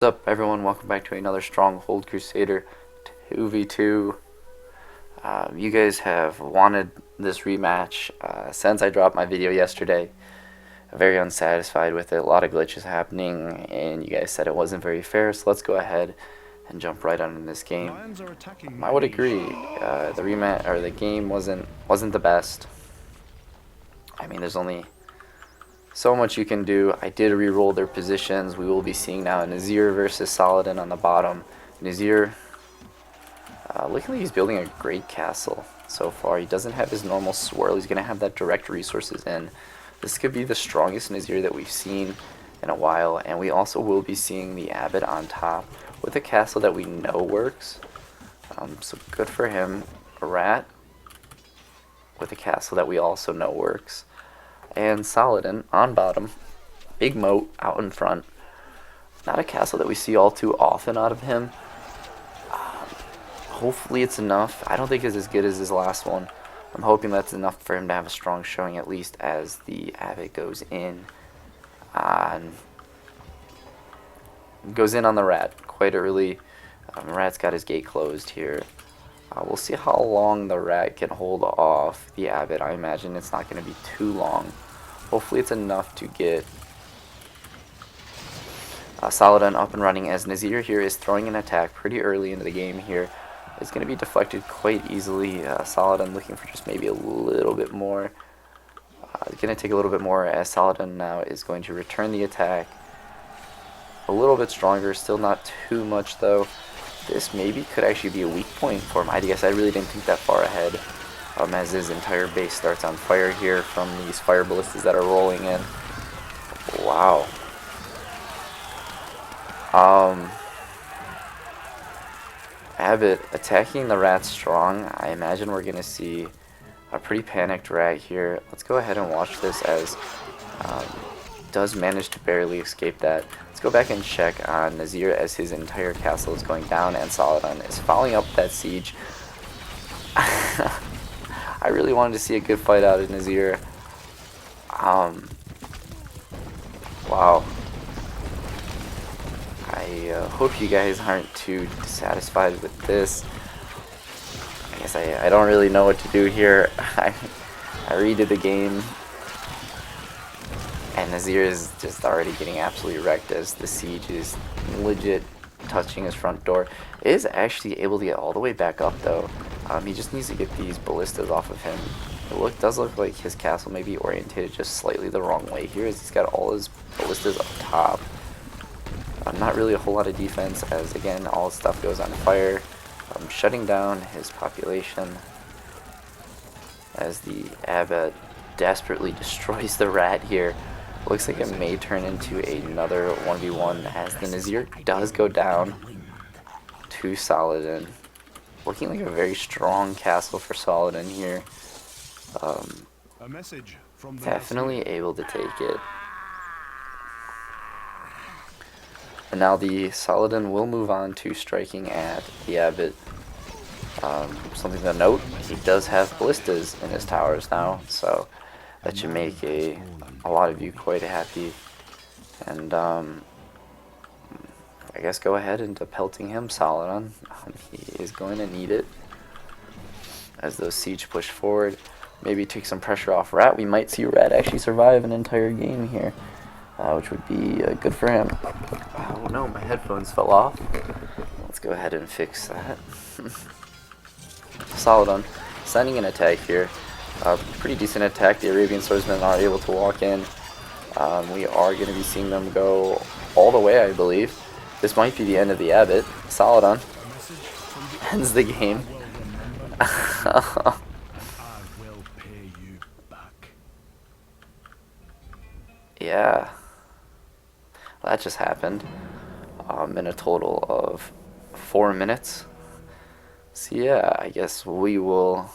What's up, everyone? Welcome back to another Stronghold Crusader 2v2. You guys have wanted this rematch since I dropped my video yesterday. Very unsatisfied with it. A lot of glitches happening, and you guys said it wasn't very fair, so let's go ahead and jump right on in this game. I would agree. The rematch or the game wasn't the best. I mean, there's only so much you can do. I did re-roll their positions. We will be seeing now Nizar versus Saladin on the bottom. Nizar, looking like he's building a great castle so far. He doesn't have his normal swirl. He's going to have that direct resources in. This could be the strongest Nizar that we've seen in a while. And we also will be seeing the Abbot on top with a castle that we know works. So good for him. A rat with a castle that we also know works. And Saladin on bottom, big moat out in front. Not a castle that we see all too often out of him. Hopefully it's enough. I don't think it's as good as his last one. I'm hoping that's enough for him to have a strong showing, at least as the Abbot goes in on the rat quite early. The rat's got his gate closed here. We'll see how long the rat can hold off the Abbot. I imagine it's not going to be too long. Hopefully it's enough to get Saladin up and running, as Nizar here is throwing an attack pretty early into the game here. It's going to be deflected quite easily. Saladin looking for just maybe a little bit more. It's going to take a little bit more, as Saladin now is going to return the attack. A little bit stronger, still not too much though. This maybe could actually be a weak point for him. I guess I really didn't think that far ahead. As his entire base starts on fire here from these fire ballistas that are rolling in. Wow. Abbot attacking the rat strong. I imagine we're going to see a pretty panicked rat here. Let's go ahead and watch this, as does manage to barely escape that. Let's go back and check on Nizar as his entire castle is going down, and Saladin is following up that siege. I really wanted to see a good fight out of Nizar. Wow. I hope you guys aren't too dissatisfied with this. I guess I don't really know what to do here. I redid the game, and Nizar is just already getting absolutely wrecked as the siege is legit touching his front door. It is actually able to get all the way back up though. He just needs to get these ballistas off of him. It does look like his castle may be orientated just slightly the wrong way here, as he's got all his ballistas up top. Not really a whole lot of defense, as again all his stuff goes on fire, shutting down his population as the Abbot desperately destroys the rat here. Looks like it may turn into another 1v1, as the Nizar does go down to Saladin. Looking like a very strong castle for Saladin here. Definitely able to take it. And now the Saladin will move on to striking at the Abbot. Something to note, he does have ballistas in his towers now, so that should make a lot of you quite happy. And I guess go ahead into pelting him, Saladin. He is going to need it as those siege push forward. Maybe take some pressure off Rat. We might see Rat actually survive an entire game here, which would be good for him. Oh no, my headphones fell off. Let's go ahead and fix that. Saladin sending an attack here. Pretty decent attack. The Arabian Swordsmen are able to walk in. We are going to be seeing them go all the way, I believe. This might be the end of the Abbot. Saladin ends the game. Yeah. Well, that just happened in a total of 4 minutes. So yeah, I guess we will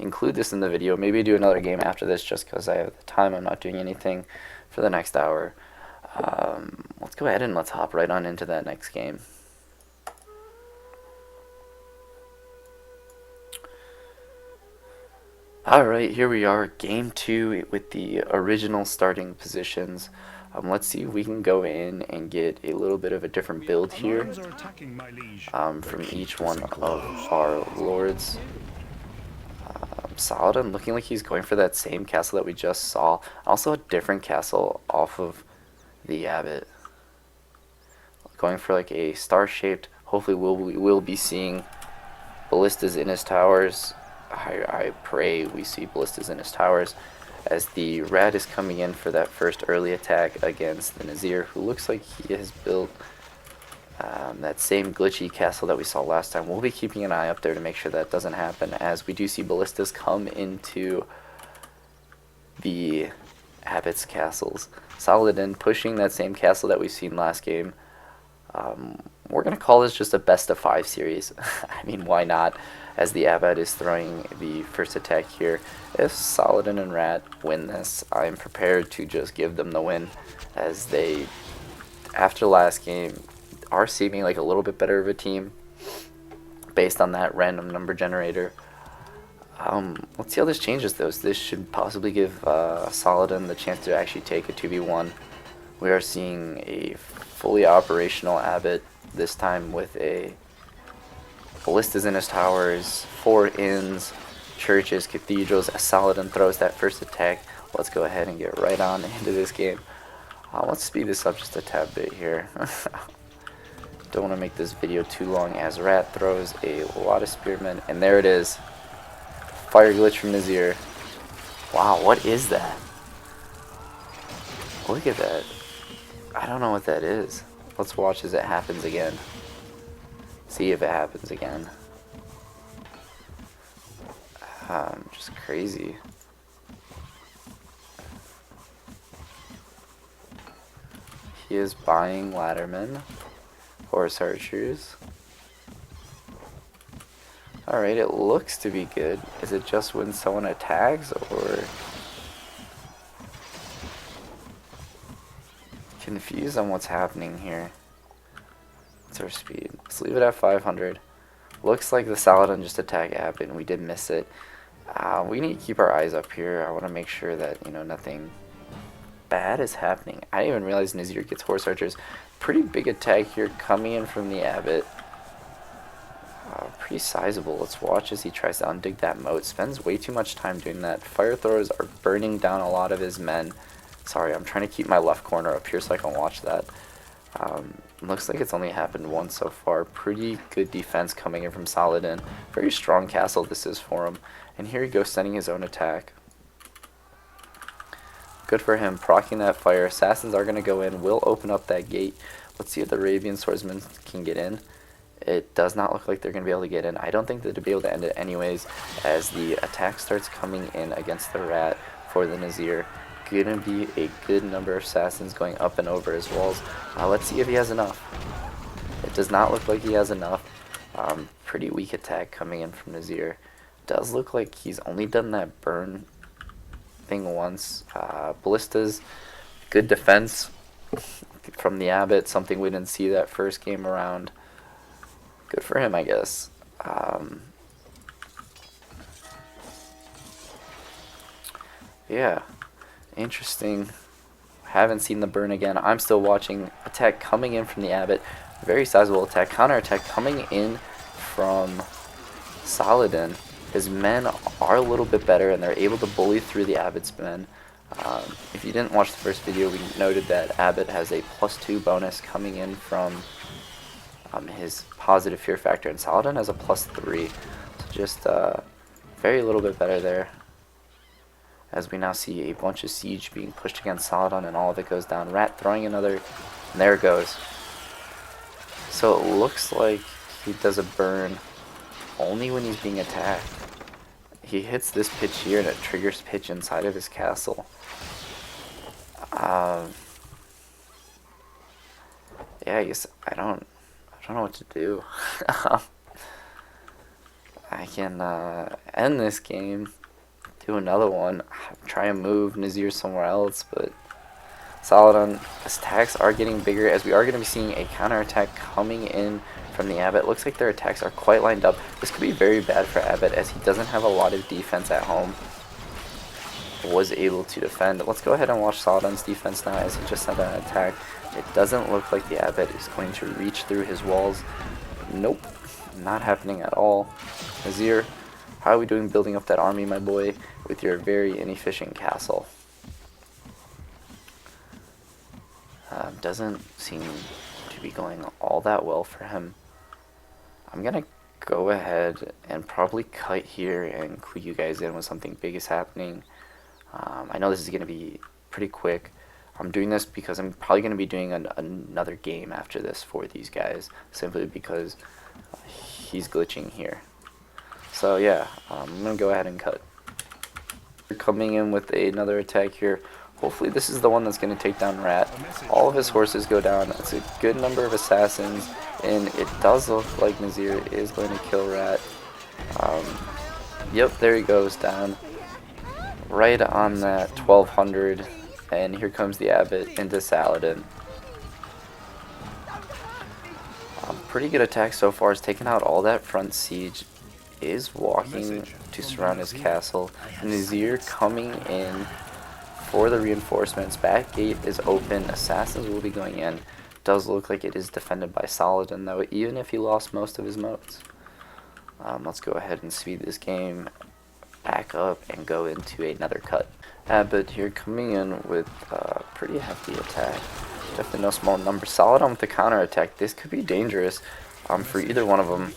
include this in the video. Maybe do another game after this, just because I have the time. I'm not doing anything for the next hour. Let's go ahead and let's hop right on into that next game. Alright, here we are, game 2 with the original starting positions. Let's see if we can go in and get a little bit of a different build here from each one of our lords. Saladin looking like he's going for that same castle that we just saw. Also a different castle off of the Abbot. Going for like a star-shaped. Hopefully we will be seeing ballistas in his towers. I pray we see ballistas in his towers, as the rat is coming in for that first early attack against the Nizar, who looks like he has built that same glitchy castle that we saw last time. We'll be keeping an eye up there to make sure that doesn't happen, as we do see ballistas come into the Abbot's castles. Saladin pushing that same castle that we've seen last game. We're going to call this just a best of 5 series. I mean, why not? As the Abbot is throwing the first attack here. If Saladin and Rat win this, I'm prepared to just give them the win, as they, after last game, are seeming like a little bit better of a team based on that random number generator. Let's see how this changes though. This should possibly give Saladin the chance to actually take a 2v1. We are seeing a fully operational Abbot, this time with a ballistas in his towers, 4 inns, churches, cathedrals. As Saladin throws that first attack, let's go ahead and get right on into this game. Let's speed this up just a tad bit here. Don't want to make this video too long, as Rat throws a lot of spearmen, and there it is. Fire glitch from Nizar. Wow, what is that? Look at that. I don't know what that is. Let's watch as it happens again. See if it happens again. Just crazy. He is buying laddermen. Horse archers. Alright, it looks to be good. Is it just when someone attacks, or... confused on what's happening here. What's our speed? Let's leave it at 500. Looks like the Saladin just attack happened. We did miss it. We need to keep our eyes up here. I want to make sure that, you know, nothing bad is happening. I didn't even realize Nizar gets horse archers. Pretty big attack here coming in from the Abbot. Pretty sizable. Let's watch as he tries to undig that moat. Spends way too much time doing that. Fire throwers are burning down a lot of his men. Sorry, I'm trying to keep my left corner up here so I can watch that. Looks like it's only happened once so far. Pretty good defense coming in from Saladin. Very strong castle this is for him. And here he goes, sending his own attack. Good for him, proccing that fire. Assassins are going to go in, will open up that gate. Let's see if the Arabian Swordsmen can get in. It does not look like they're going to be able to get in. I don't think they'll be able to end it anyways, as the attack starts coming in against the Rat for the Nizar. Gonna be a good number of assassins going up and over his walls. Let's see if he has enough. It does not look like he has enough. Pretty weak attack coming in from Nizar. Does look like he's only done that burn thing once. Ballistas, good defense from the Abbot, something we didn't see that first game around. Good for him, I guess. Yeah, interesting. Haven't seen the burn again. I'm still watching. Attack coming in from the Abbot. Very sizable attack. Counter attack coming in from Saladin. His men are a little bit better, and they're able to bully through the Abbot's men. If you didn't watch the first video, we noted that Abbot has a +2 bonus coming in from his positive fear factor, and Saladin has a +3. So just very little bit better there. As we now see a bunch of siege being pushed against Saladin, and all of it goes down. Rat throwing another, and there it goes. So it looks like he does a burn only when he's being attacked. He hits this pitch here, and it triggers pitch inside of his castle. Yeah, I guess I don't know what to do. I can end this game, do another one, try and move Nizar somewhere else, but Saladin, his attacks are getting bigger, as we are going to be seeing a counterattack coming in from the Abbot. Looks like their attacks are quite lined up. This could be very bad for Abbot, as he doesn't have a lot of defense at home. was able to defend. Let's go ahead and watch Saladin's defense now as he just sent an attack. It doesn't look like the Abbot is going to reach through his walls. Nope, not happening at all. Nizar, how are we doing building up that army, my boy, with your very inefficient castle? Doesn't seem to be going all that well for him. I'm gonna go ahead and probably cut here and clue you guys in when something big is happening. I know this is gonna be pretty quick. I'm doing this because I'm probably gonna be doing another game after this for these guys, simply because he's glitching here. So yeah, I'm gonna go ahead and cut. We're coming in with another attack here. Hopefully this is the one that's going to take down Rat. All of his horses go down. That's a good number of assassins, and it does look like Nizar is going to kill Rat. Yep, there he goes down. Right on that 1200, and here comes the Abbot into Saladin. Pretty good attack so far. He's taken out all that front siege. Is walking to surround his castle. Nizar coming in for the reinforcements. Back gate is open. Assassins will be going in. Does look like it is defended by Saladin though, even if he lost most of his moats. Let's go ahead and speed this game back up and go into another cut. Abbot here coming in with a pretty hefty attack. Definitely no small number. Saladin with the counter attack. This could be dangerous for either one of them.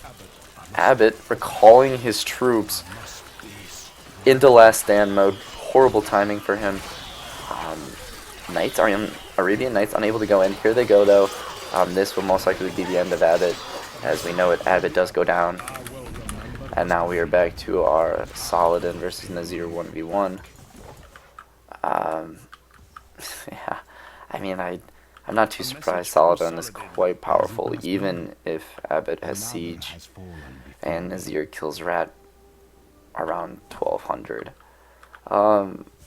Abbot recalling his troops into last stand mode. Horrible timing for him. Knights are in, Arabian Knights unable to go in. Here they go though. This will most likely be the end of Abbot. As we know it, Abbot does go down. And now we are back to our Saladin versus Nizar 1v1. Yeah, I mean, I'm not too surprised. Saladin is quite powerful, even if Abbot has siege. And Nizar kills Rat around 1200.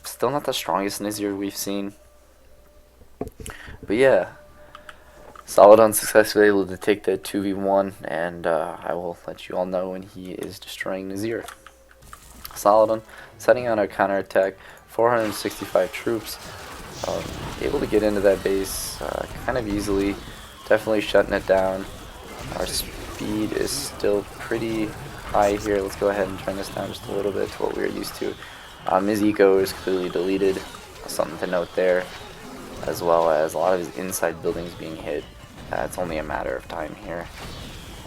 Still not the strongest Nizar we've seen. But yeah, Saladin successfully able to take the 2v1, and I will let you all know when he is destroying Nizar. Saladin setting on a counterattack, 465 troops, able to get into that base kind of easily, definitely shutting it down. Our speed is still pretty high here. Let's go ahead and turn this down just a little bit to what we are used to. His eco is clearly deleted, something to note there, as well as a lot of his inside buildings being hit. It's only a matter of time here.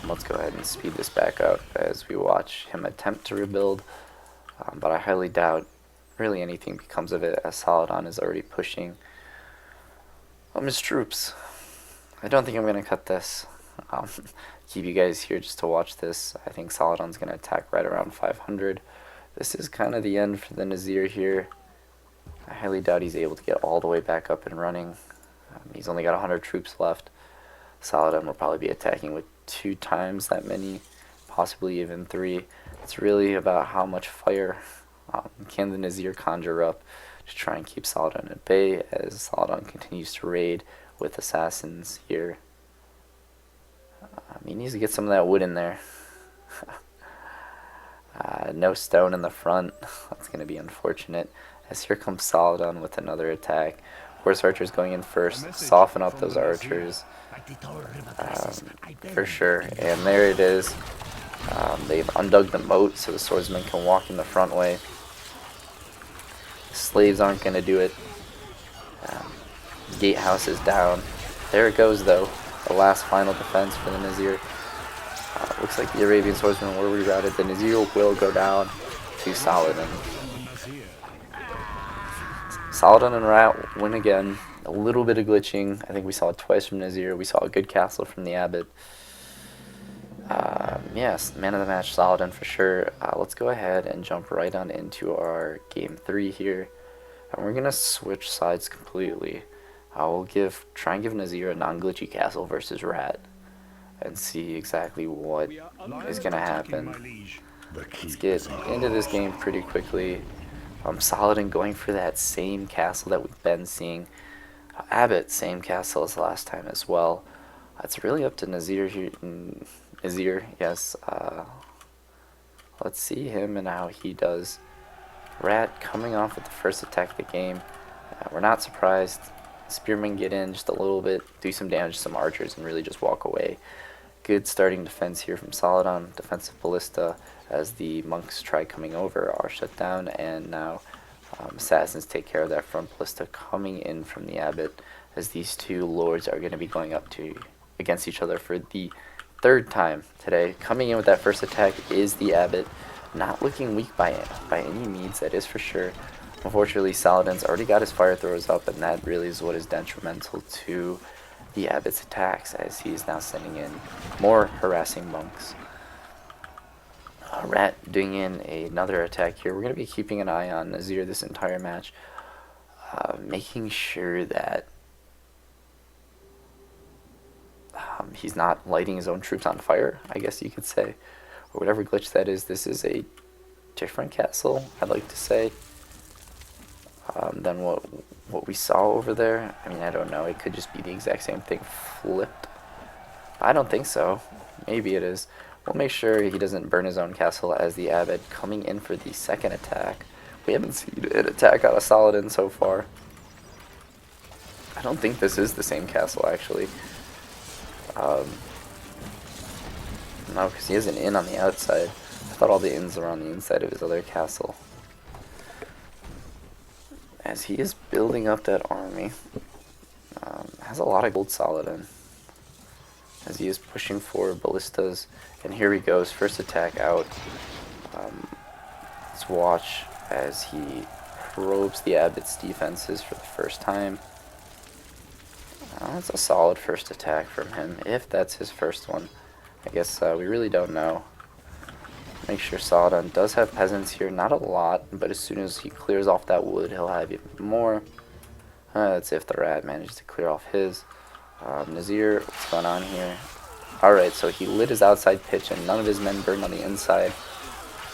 Let's go ahead and speed this back up as we watch him attempt to rebuild, but I highly doubt really anything becomes of it, as Saladin is already pushing his troops. I don't think I'm going to cut this. Keep you guys here just to watch this. I think Saladin's going to attack right around 500. This is kind of the end for the Nizar here. I highly doubt he's able to get all the way back up and running. He's only got 100 troops left. Saladin will probably be attacking with 2 times that many, possibly even 3. It's really about how much fire can the Nizar conjure up to try and keep Saladin at bay, as Saladin continues to raid with assassins here. He needs to get some of that wood in there. No stone in the front. That's going to be unfortunate, as here comes Saladin with another attack. Horse archers going in first. Soften up those archers. For sure. And there it is. They've undug the moat so the swordsmen can walk in the front way. Slaves aren't going to do it. Gatehouse is down. There it goes though. The last final defense for the Nizar. Looks like the Arabian Swordsmen were rerouted. The Nizar will go down to Saladin. Saladin and Rat win again. A little bit of glitching. I think we saw it twice from Nizar. We saw a good castle from the Abbot. Yes, man of the match, Saladin for sure. Let's go ahead and jump right on into our game 3 here. And we're going to switch sides completely. I will try and give Nizar a non-glitchy castle versus Rat, and see exactly what is going to happen. Let's get into this game pretty quickly. Saladin going for that same castle that we've been seeing. Abbot, same castle as last time as well. It's really up to Nizar here. Nizar, yes. Let's see him and how he does. Rat coming off with the first attack of the game. We're not surprised. Spearmen get in just a little bit, do some damage to some archers, and really just walk away. Good starting defense here from Saladin. Defensive ballista as the monks try coming over are shut down, and now assassins take care of that front ballista coming in from the Abbot, as these two lords are going to be going up to against each other for the third time today. Coming in with that first attack is the Abbot. Not looking weak by any means, that is for sure. Unfortunately, Saladin's already got his fire throwers up, and that really is what is detrimental to the Abbot's attacks, as he is now sending in more harassing monks. Rat doing in another attack here. We're going to be keeping an eye on Nizar this entire match, making sure that he's not lighting his own troops on fire, I guess you could say, or whatever glitch that is. This is a different castle, I'd like to say, than what we saw over there. I mean, I don't know. It could just be the exact same thing flipped. I don't think so. Maybe it is. We'll make sure he doesn't burn his own castle, as the Abbot coming in for the second attack. We haven't seen an attack out of Saladin so far. I don't think this is the same castle, actually. No, because he has an inn on the outside. I thought all the inns were on the inside of his other castle. As he is building up that army, has a lot of gold, Saladin, as he is pushing forward ballistas. And here he goes, first attack out. Let's watch as he probes the Abbot's defenses for the first time. That's a solid first attack from him, if that's his first one. I guess we really don't know. Make sure Saladin does have peasants here, not a lot, but as soon as he clears off that wood, he'll have even more. That's if the Rat manages to clear off his. Nizar, what's going on here? Alright, so he lit his outside pitch and none of his men burned on the inside.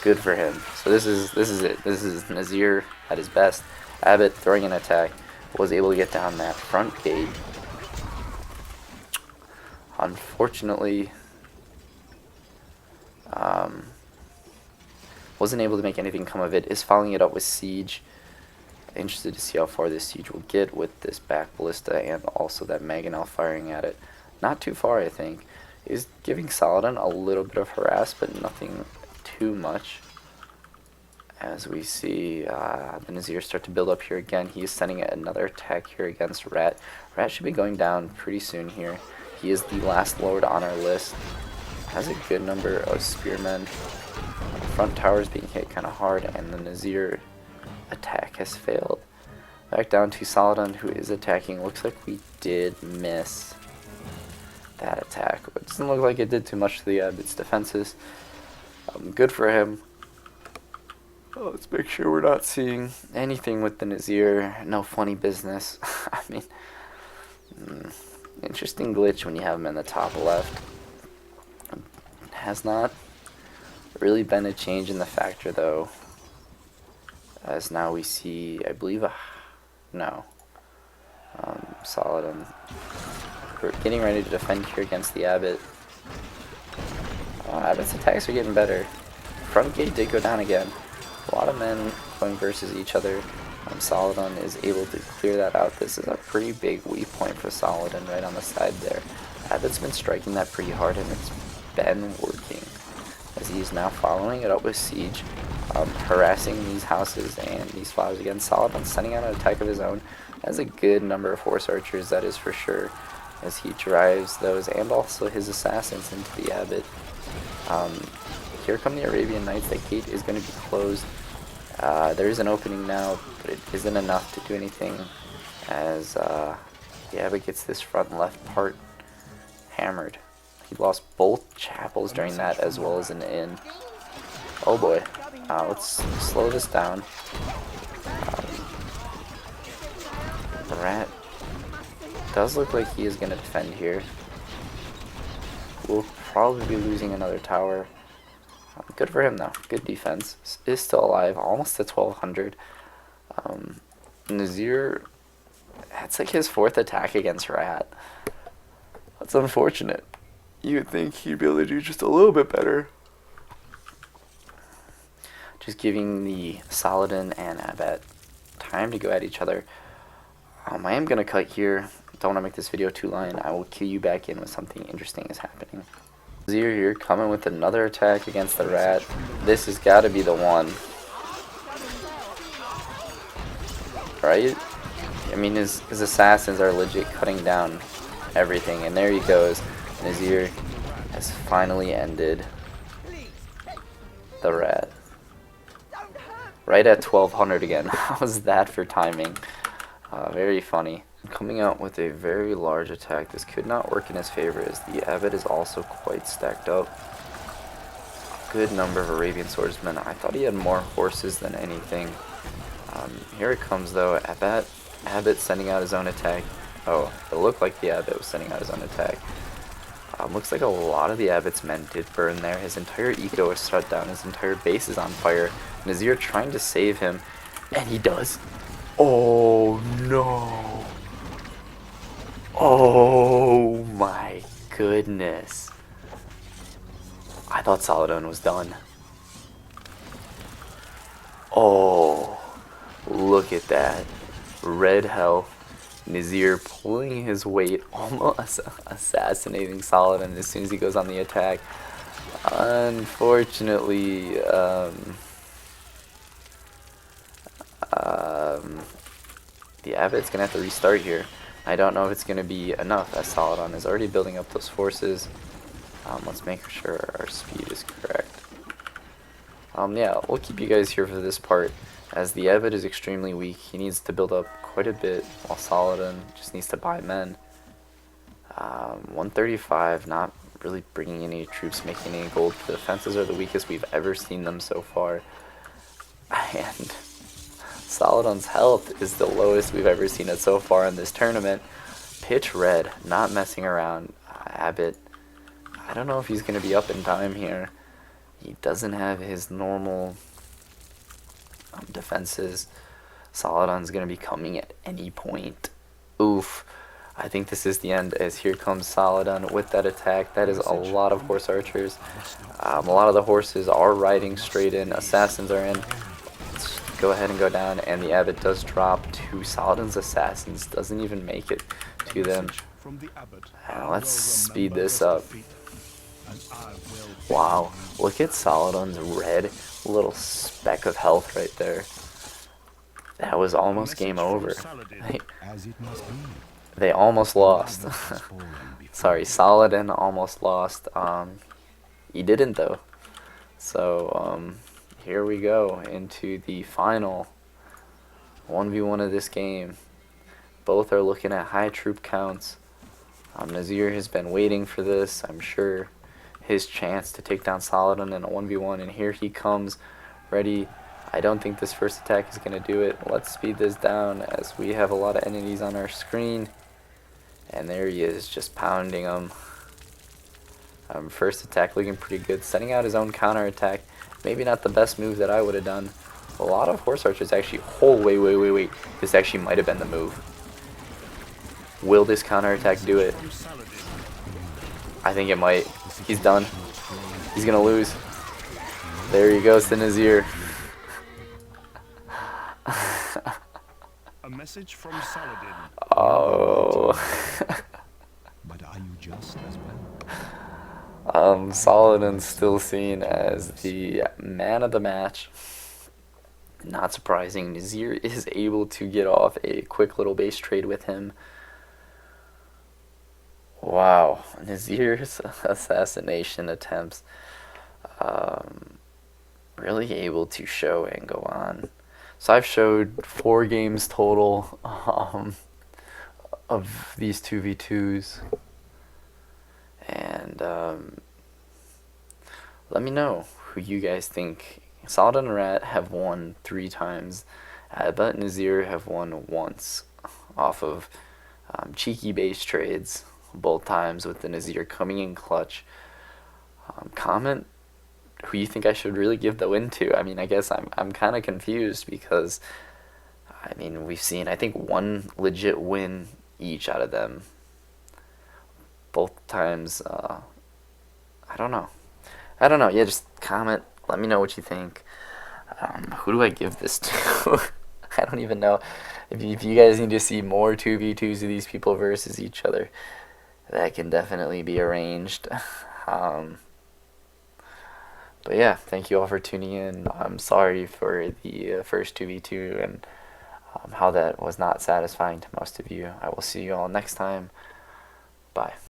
Good for him. So this is it. This is Nizar at his best. Abbot throwing an attack, was able to get down that front gate. Unfortunately, wasn't able to make anything come of it. Is following it up with siege. Interested to see how far this siege will get with this back ballista and also that mangonel firing at it. Not too far, I think. Is giving Saladin a little bit of harass, but nothing too much. As we see the Nizar start to build up here again, he is sending another attack here against Rat. Rat should be going down pretty soon here. He is the last lord on our list. Has a good number of spearmen. The front tower is being hit kind of hard, and the Nizar attack has failed. Back down to Saladin, who is attacking. Looks like we did miss that attack. It doesn't look like it did too much to the Abbot's defenses. Good for him. Let's make sure we're not seeing anything with the Nizar. No funny business. I mean, interesting glitch when you have him in the top left. Has not really been a change in the factor, though, as now we see, I believe, Saladin. We're getting ready to defend here against the Abbot. Abbot's attacks are getting better. Front gate did go down again. A lot of men going versus each other. Saladin is able to clear that out. This is a pretty big weak point for Saladin right on the side there. Abbot's been striking that pretty hard, and it's been working, as he is now following it up with siege, harassing these houses and these flowers again. Saladin sending out an attack of his own. Has a good number of horse archers, that is for sure, as he drives those and also his assassins into the Abbot. Here come the Arabian Knights. That gate is going to be closed. There is an opening now, but it isn't enough to do anything, as the Abbot gets this front and left part hammered. He lost both chapels during that, as well as an inn. Oh boy. Let's slow this down. The Rat does look like he is going to defend here. We'll probably be losing another tower. Good for him, though. Good defense. Is still alive, almost to 1200. Nizar, that's like his fourth attack against Rat. That's unfortunate. You'd think he'd be able to do just a little bit better. just giving the Saladin and Abbot time to go at each other. I am going to cut here. Don't want to make this video too long. I will cue you back in when something interesting is happening. Nizar here coming with another attack against the rat. This has got to be the one. Right? I mean, his assassins are legit cutting down everything. And there he goes. Nizar has finally ended the rat. Right at 1200 again. How's that for timing? Very funny. Coming out with a very large attack. This could not work in his favor as the Abbot is also quite stacked up. Good number of Arabian Swordsmen. I thought he had more horses than anything. Here it comes though. Abbot sending out his own attack. Oh, it looked like the Abbot was sending out his own attack. Looks like a lot of the Abbot's men did burn there. His entire eco is shut down. His entire base is on fire. Nizar trying to save him, and he does. Oh no! Oh my goodness! I thought Saladin was done. Oh, look at that. Red health. Nizar pulling his weight, almost assassinating Saladin as soon as he goes on the attack. Unfortunately, the Abbot's going to have to restart here. I don't know if it's going to be enough as Saladin is already building up those forces. Let's make sure our speed is correct. Yeah, we'll keep you guys here for this part. As the Abbot is extremely weak, he needs to build up quite a bit, while Saladin just needs to buy men. 135, not really bringing any troops, making any gold. The defenses are the weakest we've ever seen them so far. And Saladin's health is the lowest we've ever seen it so far in this tournament. Pitch red, not messing around. Abbot, I don't know if he's going to be up in time here. He doesn't have his normal defenses. Saladin's going to be coming at any point. Oof. I think this is the end as here comes Saladin with that attack. That is a lot of horse archers. A lot of the horses are riding straight in. Assassins are in. Let's go ahead and go down, and the Abbot does drop to Saladin's assassins. Doesn't even make it to them. Let's speed this up. Wow. Look at Saladin's red little speck of health right there. That was almost game over. They almost lost. Sorry, Saladin almost lost. He didn't though. So here we go into the final 1v1 of this game. Both are looking at high troop counts. Nizar has been waiting for this, I'm sure. His chance to take down Saladin in a 1v1, and here he comes, ready. I don't think this first attack is going to do it. Let's speed this down as we have a lot of enemies on our screen. And there he is, just pounding them. First attack looking pretty good, setting out his own counter attack. Maybe not the best move that I would have done. A lot of horse archers actually, oh wait. This actually might have been the move. Will this counter attack do it? I think it might. He's done. He's gonna lose. There he goes to Nizar. A message from Saladin. Oh. But are you just as well? Saladin's still seen as the man of the match. Not surprising. Nizar is able to get off a quick little base trade with him. Wow, Nizar's assassination attempts really able to show and go on. So I've showed 4 games total of these 2v2s, and let me know who you guys think. Saladin and Rat have won 3 times. Abbot Nizar have won once off of cheeky base trades. Both times with the Nizar coming in clutch. Comment who you think I should really give the win to. I mean, I guess I'm kind of confused because, I mean, we've seen, I think, 1 legit win each out of them. Both times, I don't know. Yeah, just comment. Let me know what you think. Who do I give this to? I don't even know. If you guys need to see more 2v2s of these people versus each other, that can definitely be arranged. But yeah, thank you all for tuning in. I'm sorry for the first 2v2 and how that was not satisfying to most of you. I will see you all next time. Bye.